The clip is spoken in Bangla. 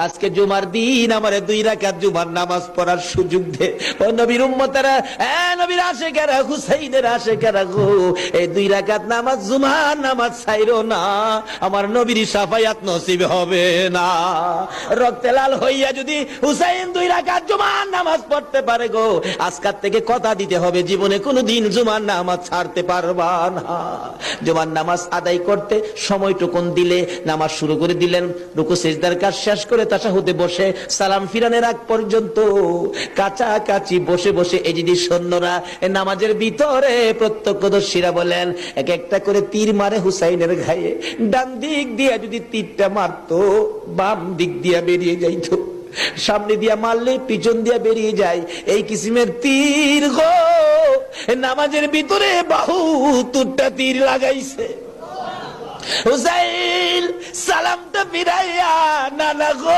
আজকে জুমার দিন আমারে 2 রাকাত জুমার নামাজ পড়ার সুযোগ দে। ও নবীর উম্মতেরা, নবীর আশিকেরা, হুসাইনের আশিকেরা গো, এই 2 রাকাত নামাজ জুমার নামাজ ছাইরো না, আমার নবীর শাফায়াত নসিব হবে না। রক্তে লাল হইয়া যদি হুসাইন 2 রাকাত জুমার নামাজ পড়তে পারে গো, আজকাল থেকে কথা দিতে হবে জীবনে কোনোদিন জুমার নামাজ ছাড়তে পারবা না। জুমার নামাজ আদায় করতে সময়টুকুন দিলে নামাজ শুরু করে দিলেন, রুকু সিজদার কাজ শেষ করে তাশাহুদে বসে সালাম ফিরানের আগ পর্যন্ত কাছাকাছি বসে বসে এই যে সৈন্যরা নামাজের ভিতরে প্রত্যক্ষদর্শীরা বলেন এক একটা করে তীর মারে হুসাইনের গায়ে। ডান দিক দিয়ে যদি তীরটা মারতো, বাম দিক দিয়ে বেরিয়ে যাইতো, সামনে দিয়া মারলে পিছন দিয়া বেরিয়ে যায়, এই কিসিমের তীর গো নামাজের ভিতরে বাহুতুরটা তীর লাগাইছে। হুসাইন সালামটা ফিরাইয়া নানা গো